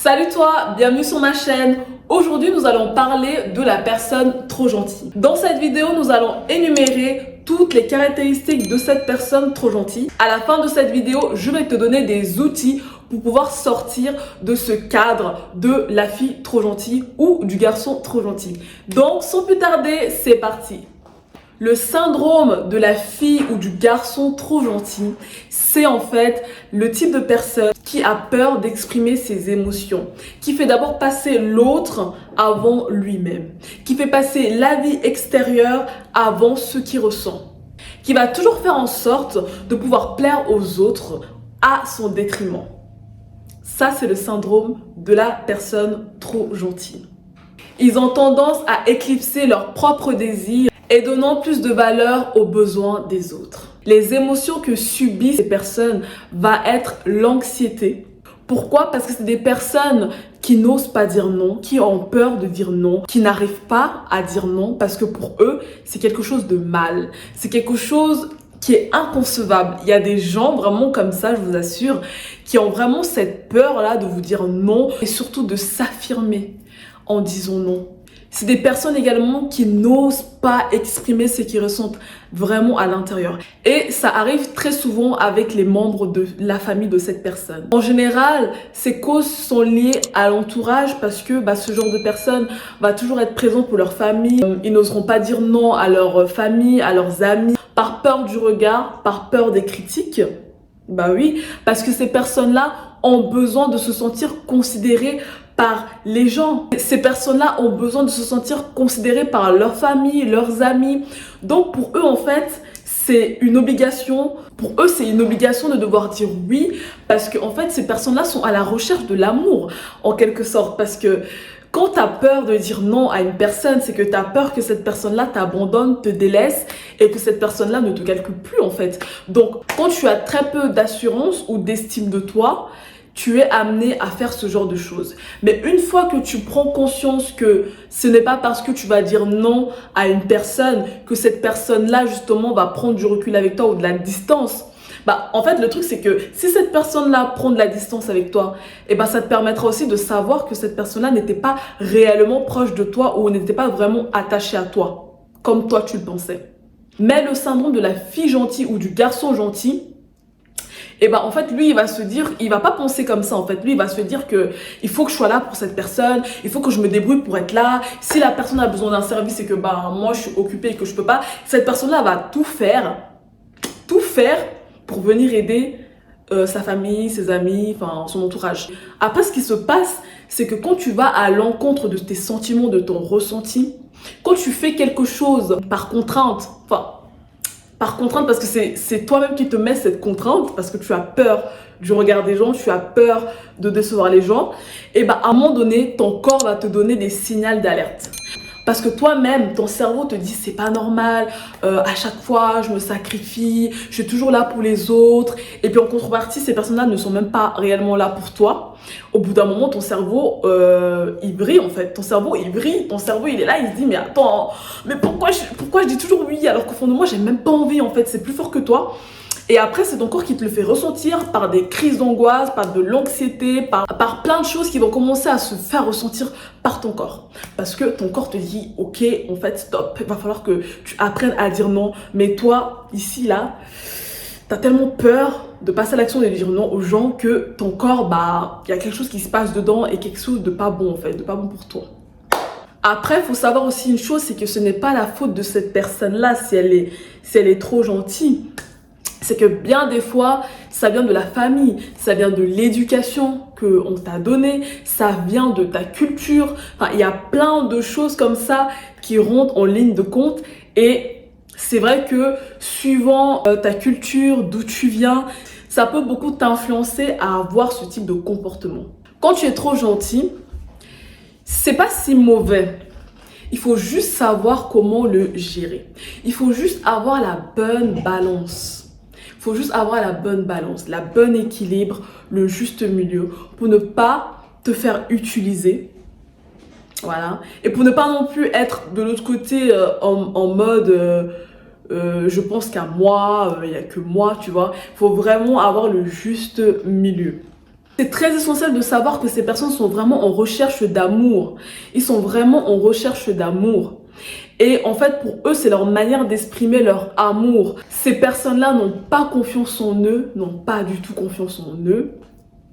Salut toi, bienvenue sur ma chaîne. Aujourd'hui, nous allons parler de la personne trop gentille. Dans cette vidéo, nous allons énumérer toutes les caractéristiques de cette personne trop gentille. À la fin de cette vidéo, je vais te donner des outils pour pouvoir sortir de ce cadre de la fille trop gentille ou du garçon trop gentil. Donc, sans plus tarder, c'est parti. Le syndrome de la fille ou du garçon trop gentil, c'est en fait le type de personne qui a peur d'exprimer ses émotions, qui fait d'abord passer l'autre avant lui-même, qui fait passer la vie extérieure avant ce qu'il ressent, qui va toujours faire en sorte de pouvoir plaire aux autres à son détriment. Ça, c'est le syndrome de la personne trop gentille. Ils ont tendance à éclipser leurs propres désirs et donnant plus de valeur aux besoins des autres. Les émotions que subissent ces personnes va être l'anxiété. Pourquoi? Parce que c'est des personnes qui n'osent pas dire non, qui ont peur de dire non, qui n'arrivent pas à dire non parce que pour eux, c'est quelque chose de mal. C'est quelque chose qui est inconcevable. Il y a des gens vraiment comme ça, je vous assure, qui ont vraiment cette peur-là de vous dire non et surtout de s'affirmer en disant non. C'est des personnes également qui n'osent pas exprimer ce qu'ils ressentent vraiment à l'intérieur. Et ça arrive très souvent avec les membres de la famille de cette personne. En général, ces causes sont liées à l'entourage parce que ce genre de personne va toujours être présent pour leur famille. Ils n'oseront pas dire non à leur famille, à leurs amis, par peur du regard, par peur des critiques. Bah oui, parce que ces personnes-là ont besoin de se sentir considérées par les gens. Ces personnes-là ont besoin de se sentir considérées par leur famille, leurs amis. Donc pour eux, en fait, c'est une obligation. Pour eux, c'est une obligation de devoir dire oui parce que en fait, ces personnes-là sont à la recherche de l'amour, en quelque sorte. Parce que quand tu as peur de dire non à une personne, c'est que tu as peur que cette personne-là t'abandonne, te délaisse et que cette personne-là ne te calcule plus, en fait. Donc, quand tu as très peu d'assurance ou d'estime de toi, tu es amené à faire ce genre de choses. Mais une fois que tu prends conscience que ce n'est pas parce que tu vas dire non à une personne que cette personne-là, justement, va prendre du recul avec toi ou de la distance. En fait, le truc, c'est que si cette personne-là prend de la distance avec toi, ça te permettra aussi de savoir que cette personne-là n'était pas réellement proche de toi ou n'était pas vraiment attachée à toi, comme toi tu le pensais. Mais le syndrome de la fille gentille ou du garçon gentil, en fait, lui, il va se dire, il va pas penser comme ça, en fait. Lui, il va se dire que il faut que je sois là pour cette personne, il faut que je me débrouille pour être là. Si la personne a besoin d'un service et que, moi, je suis occupée et que je peux pas, cette personne-là va tout faire pour venir aider sa famille, ses amis, son entourage. Après, ce qui se passe, c'est que quand tu vas à l'encontre de tes sentiments, de ton ressenti, quand tu fais quelque chose par contrainte, parce que c'est toi-même qui te mets cette contrainte, parce que tu as peur du regard des gens, tu as peur de décevoir les gens, à un moment donné, ton corps va te donner des signaux d'alerte. Parce que toi-même, ton cerveau te dit c'est pas normal, à chaque fois je me sacrifie, je suis toujours là pour les autres. Et puis en contrepartie, ces personnes-là ne sont même pas réellement là pour toi. Au bout d'un moment, ton cerveau, il brille en fait. Ton cerveau, il brille. Ton cerveau, il est là, il se dit mais attends, mais pourquoi je dis toujours oui alors qu'au fond de moi, j'ai même pas envie en fait. C'est plus fort que toi. Et après, c'est ton corps qui te le fait ressentir par des crises d'angoisse, par de l'anxiété, par plein de choses qui vont commencer à se faire ressentir par ton corps. Parce que ton corps te dit, ok, en fait, stop, il va falloir que tu apprennes à dire non. Mais toi, ici, là, t'as tellement peur de passer à l'action de dire non aux gens que ton corps, il y a quelque chose qui se passe dedans et quelque chose de pas bon, en fait, de pas bon pour toi. Après, il faut savoir aussi une chose, c'est que ce n'est pas la faute de cette personne-là si elle est trop gentille. C'est que bien des fois, ça vient de la famille, ça vient de l'éducation qu'on t'a donnée, ça vient de ta culture. Il y a plein de choses comme ça qui rentrent en ligne de compte. Et c'est vrai que suivant ta culture, d'où tu viens, ça peut beaucoup t'influencer à avoir ce type de comportement. Quand tu es trop gentil, c'est pas si mauvais. Il faut juste savoir comment le gérer. Il faut juste avoir la bonne balance. Il faut juste avoir la bonne balance, la bonne équilibre, le juste milieu pour ne pas te faire utiliser. Voilà. Et pour ne pas non plus être de l'autre côté en mode je pense qu'à moi, il n'y a que moi, tu vois. Il faut vraiment avoir le juste milieu. C'est très essentiel de savoir que ces personnes sont vraiment en recherche d'amour. Ils sont vraiment en recherche d'amour. Et en fait, pour eux, c'est leur manière d'exprimer leur amour. Ces personnes-là n'ont pas confiance en eux, n'ont pas du tout confiance en eux.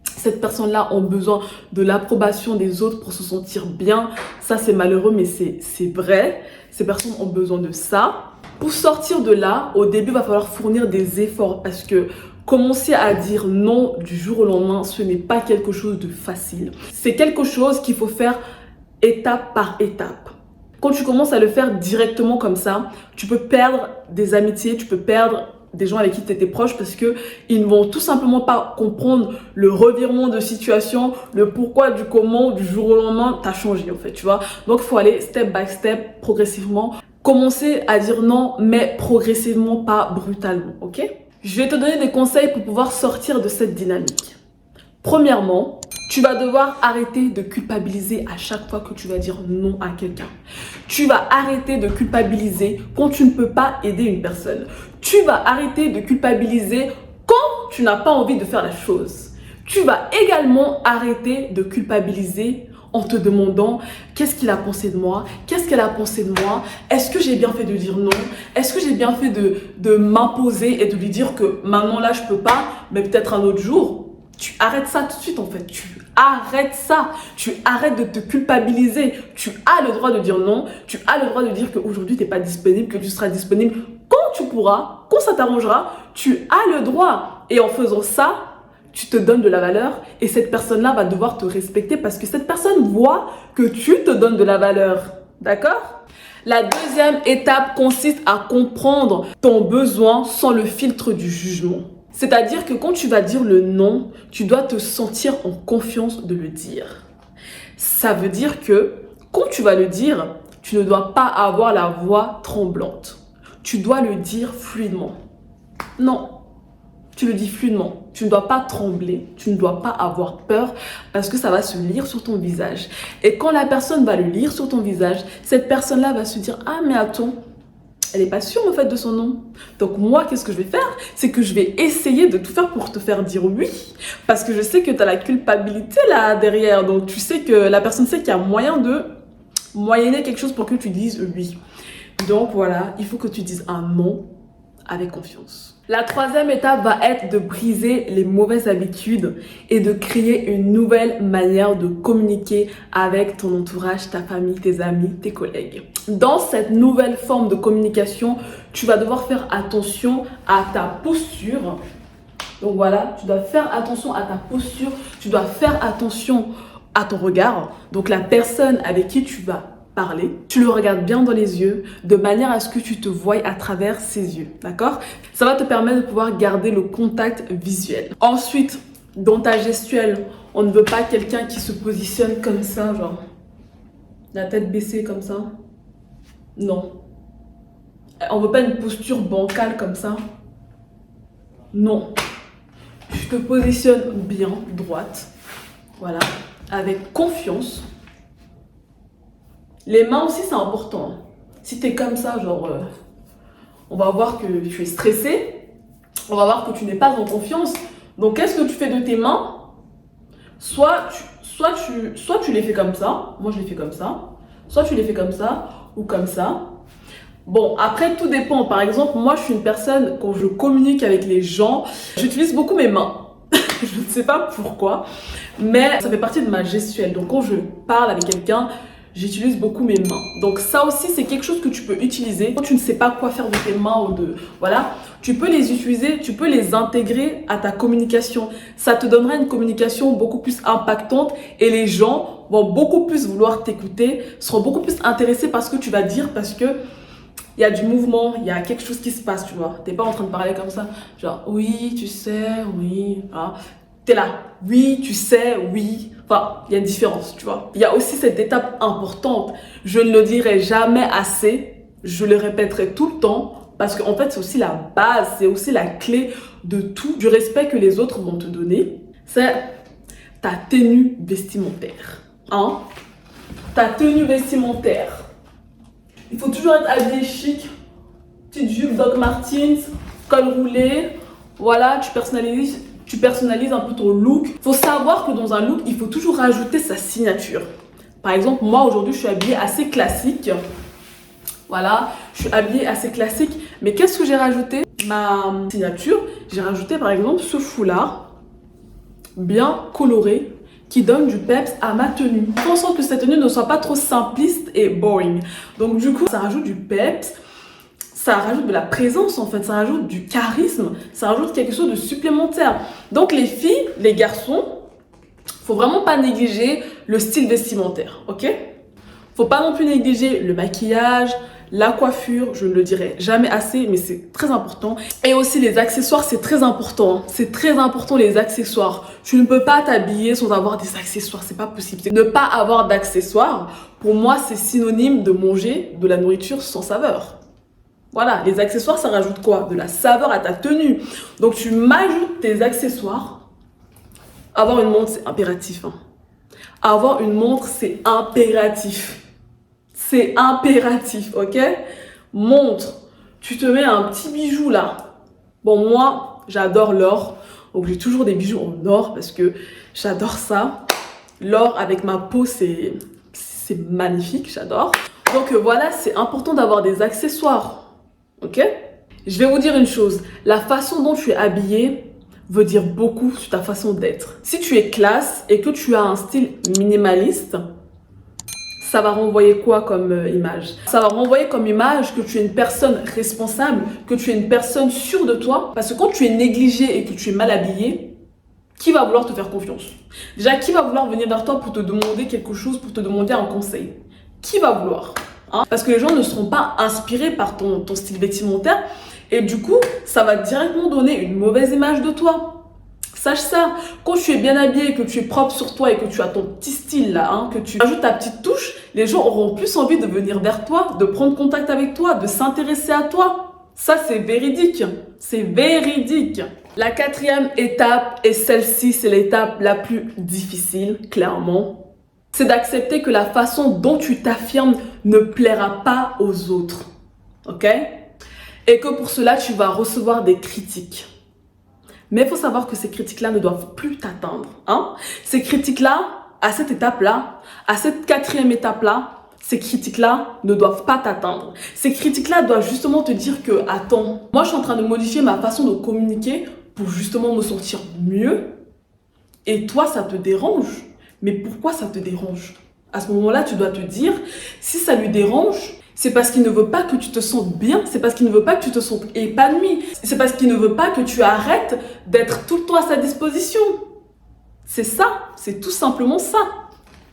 Cette personne-là ont besoin de l'approbation des autres pour se sentir bien. Ça, c'est malheureux, mais c'est vrai. Ces personnes ont besoin de ça. Pour sortir de là, au début, il va falloir fournir des efforts parce que commencer à dire non du jour au lendemain, ce n'est pas quelque chose de facile. C'est quelque chose qu'il faut faire étape par étape. Quand tu commences à le faire directement comme ça, tu peux perdre des amitiés, tu peux perdre des gens avec qui tu étais proche parce que ils ne vont tout simplement pas comprendre le revirement de situation, le pourquoi du comment du jour au lendemain t'as changé en fait, tu vois. Donc il faut aller step by step, progressivement. Commencer à dire non, mais progressivement, pas brutalement, ok? Je vais te donner des conseils pour pouvoir sortir de cette dynamique. Premièrement, tu vas devoir arrêter de culpabiliser à chaque fois que tu vas dire non à quelqu'un. Tu vas arrêter de culpabiliser quand tu ne peux pas aider une personne. Tu vas arrêter de culpabiliser quand tu n'as pas envie de faire la chose. Tu vas également arrêter de culpabiliser en te demandant qu'est-ce qu'il a pensé de moi, qu'est-ce qu'elle a pensé de moi, est-ce que j'ai bien fait de dire non, est-ce que j'ai bien fait de m'imposer et de lui dire que maintenant là je peux pas, mais peut-être un autre jour. Tu arrêtes ça tout de suite en fait, tu arrêtes ça, tu arrêtes de te culpabiliser, tu as le droit de dire non, tu as le droit de dire qu'aujourd'hui tu n'es pas disponible, que tu seras disponible quand tu pourras, quand ça t'arrangera, tu as le droit. Et en faisant ça, tu te donnes de la valeur et cette personne-là va devoir te respecter parce que cette personne voit que tu te donnes de la valeur, d'accord? La deuxième étape consiste à comprendre ton besoin sans le filtre du jugement. C'est-à-dire que quand tu vas dire le non, tu dois te sentir en confiance de le dire. Ça veut dire que quand tu vas le dire, tu ne dois pas avoir la voix tremblante. Tu dois le dire fluidement. Non, tu le dis fluidement. Tu ne dois pas trembler, tu ne dois pas avoir peur parce que ça va se lire sur ton visage. Et quand la personne va le lire sur ton visage, cette personne-là va se dire « Ah mais attends, elle n'est pas sûre en fait de son nom. » Donc moi, qu'est-ce que je vais faire? C'est que je vais essayer de tout faire pour te faire dire oui. Parce que je sais que tu as la culpabilité là derrière. Donc tu sais que la personne sait qu'il y a moyen de moyenner quelque chose pour que tu dises oui. Donc voilà, il faut que tu dises un non avec confiance. La troisième étape va être de briser les mauvaises habitudes et de créer une nouvelle manière de communiquer avec ton entourage, ta famille, tes amis, tes collègues. Dans cette nouvelle forme de communication, tu vas devoir faire attention à ta posture. Donc voilà, tu dois faire attention à ta posture, tu dois faire attention à ton regard. Donc la personne avec qui tu vas parler, tu le regardes bien dans les yeux de manière à ce que tu te voies à travers ses yeux, d'accord? Ça va te permettre de pouvoir garder le contact visuel. Ensuite, dans ta gestuelle, on ne veut pas quelqu'un qui se positionne comme ça, genre la tête baissée comme ça. Non. On veut pas une posture bancale comme ça. Non. Tu te positionnes bien, droite, voilà, avec confiance. Les mains aussi, c'est important. Si tu es comme ça, genre, on va voir que tu es stressé, on va voir que tu n'es pas en confiance. Donc, qu'est-ce que tu fais de tes mains? Soit tu les fais comme ça, moi je les fais comme ça, soit tu les fais comme ça ou comme ça. Bon, après, tout dépend. Par exemple, moi, je suis une personne, quand je communique avec les gens, j'utilise beaucoup mes mains. Je ne sais pas pourquoi, mais ça fait partie de ma gestuelle. Donc, quand je parle avec quelqu'un, j'utilise beaucoup mes mains. Donc ça aussi, c'est quelque chose que tu peux utiliser. Quand tu ne sais pas quoi faire de tes mains ou de... Voilà, tu peux les utiliser, tu peux les intégrer à ta communication. Ça te donnera une communication beaucoup plus impactante et les gens vont beaucoup plus vouloir t'écouter, seront beaucoup plus intéressés par ce que tu vas dire parce que il y a du mouvement, il y a quelque chose qui se passe, tu vois. T'es pas en train de parler comme ça, genre oui, tu sais, oui, hein. T'es là, oui, tu sais, oui. Enfin, il y a une différence, tu vois. Il y a aussi cette étape importante. Je ne le dirai jamais assez. Je le répéterai tout le temps. Parce qu'en fait, c'est aussi la base. C'est aussi la clé de tout. Du respect que les autres vont te donner. C'est ta tenue vestimentaire. Hein? Ta tenue vestimentaire. Il faut toujours être habillé chic. Petite jupe Doc Martens. Col roulé. Voilà, tu personnalises tu personnalises un peu ton look. Il faut savoir que dans un look, il faut toujours rajouter sa signature. Par exemple, moi aujourd'hui, je suis habillée assez classique. Voilà, je suis habillée assez classique. Mais qu'est-ce que j'ai rajouté? Ma signature, j'ai rajouté par exemple ce foulard bien coloré qui donne du peps à ma tenue. Pensons que cette tenue ne soit pas trop simpliste et boring. Donc du coup, ça rajoute du peps, ça rajoute de la présence en fait, ça rajoute du charisme, ça rajoute quelque chose de supplémentaire. Donc les filles, les garçons, faut vraiment pas négliger le style vestimentaire, ok? Faut pas non plus négliger le maquillage, la coiffure, je ne le dirai jamais assez, mais c'est très important. Et aussi les accessoires, c'est très important. C'est très important les accessoires. Tu ne peux pas t'habiller sans avoir des accessoires, c'est pas possible. Ne pas avoir d'accessoires, pour moi, c'est synonyme de manger de la nourriture sans saveur. Voilà, les accessoires, ça rajoute quoi? De la saveur à ta tenue. Donc tu m'ajoutes tes accessoires. Avoir une montre, c'est impératif. Avoir une montre, c'est impératif. C'est impératif, ok? Montre, tu te mets un petit bijou là. Bon, moi, j'adore l'or. Donc, j'ai toujours des bijoux en or parce que j'adore ça. L'or avec ma peau, c'est magnifique, j'adore. Donc, voilà, c'est important d'avoir des accessoires, ok? Je vais vous dire une chose. La façon dont tu es habillée veut dire beaucoup sur ta façon d'être. Si tu es classe et que tu as un style minimaliste, ça va renvoyer quoi comme image? Ça va renvoyer comme image que tu es une personne responsable, que tu es une personne sûre de toi. Parce que quand tu es négligé et que tu es mal habillé, qui va vouloir te faire confiance? Déjà, qui va vouloir venir vers toi pour te demander quelque chose, pour te demander un conseil? Qui va vouloir? Parce que les gens ne seront pas inspirés par ton style vestimentaire. Et du coup, ça va directement donner une mauvaise image de toi. Sache ça, quand tu es bien habillé, que tu es propre sur toi et que tu as ton petit style là, que tu ajoutes ta petite touche, les gens auront plus envie de venir vers toi, de prendre contact avec toi, de s'intéresser à toi. Ça, c'est véridique. C'est véridique. La quatrième étape, et celle-ci, c'est l'étape la plus difficile, clairement, c'est d'accepter que la façon dont tu t'affirmes ne plaira pas aux autres. Ok? Et que pour cela, tu vas recevoir des critiques. Mais il faut savoir que ces critiques-là ne doivent plus t'atteindre. Ces critiques-là, à cette étape-là, à cette quatrième étape-là, ces critiques-là ne doivent pas t'atteindre. Ces critiques-là doivent justement te dire que, attends, moi je suis en train de modifier ma façon de communiquer pour justement me sentir mieux. Et toi, ça te dérange. Mais pourquoi ça te dérange? À ce moment-là, tu dois te dire, si ça lui dérange, c'est parce qu'il ne veut pas que tu te sentes bien, c'est parce qu'il ne veut pas que tu te sentes épanoui, c'est parce qu'il ne veut pas que tu arrêtes d'être tout le temps à sa disposition. C'est ça, c'est tout simplement ça,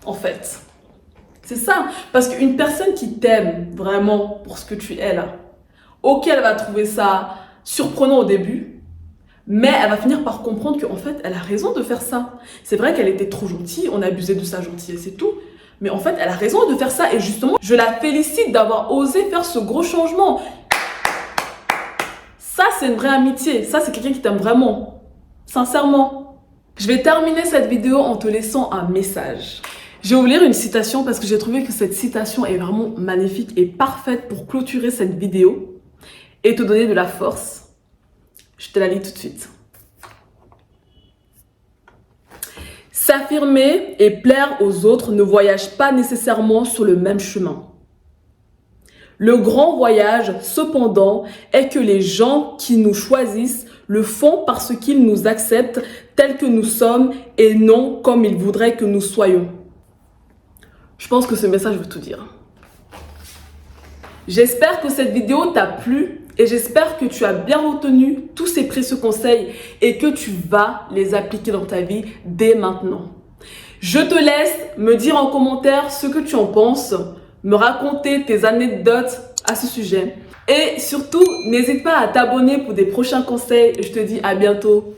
en fait. C'est ça, parce qu'une personne qui t'aime vraiment pour ce que tu es là, ok, elle va trouver ça surprenant au début, mais elle va finir par comprendre qu'en fait, elle a raison de faire ça. C'est vrai qu'elle était trop gentille, on abusait de sa gentillesse et tout, mais en fait, elle a raison de faire ça et justement, je la félicite d'avoir osé faire ce gros changement. Ça, c'est une vraie amitié. Ça, c'est quelqu'un qui t'aime vraiment. Sincèrement. Je vais terminer cette vidéo en te laissant un message. Je vais vous lire une citation parce que j'ai trouvé que cette citation est vraiment magnifique et parfaite pour clôturer cette vidéo et te donner de la force. Je te la lis tout de suite. S'affirmer et plaire aux autres ne voyage pas nécessairement sur le même chemin. Le grand voyage, cependant, est que les gens qui nous choisissent le font parce qu'ils nous acceptent tels que nous sommes et non comme ils voudraient que nous soyons. Je pense que ce message veut tout dire. J'espère que cette vidéo t'a plu et j'espère que tu as bien retenu tous ces précieux conseils et que tu vas les appliquer dans ta vie dès maintenant. Je te laisse me dire en commentaire ce que tu en penses, me raconter tes anecdotes à ce sujet. Et surtout, n'hésite pas à t'abonner pour des prochains conseils. Je te dis à bientôt.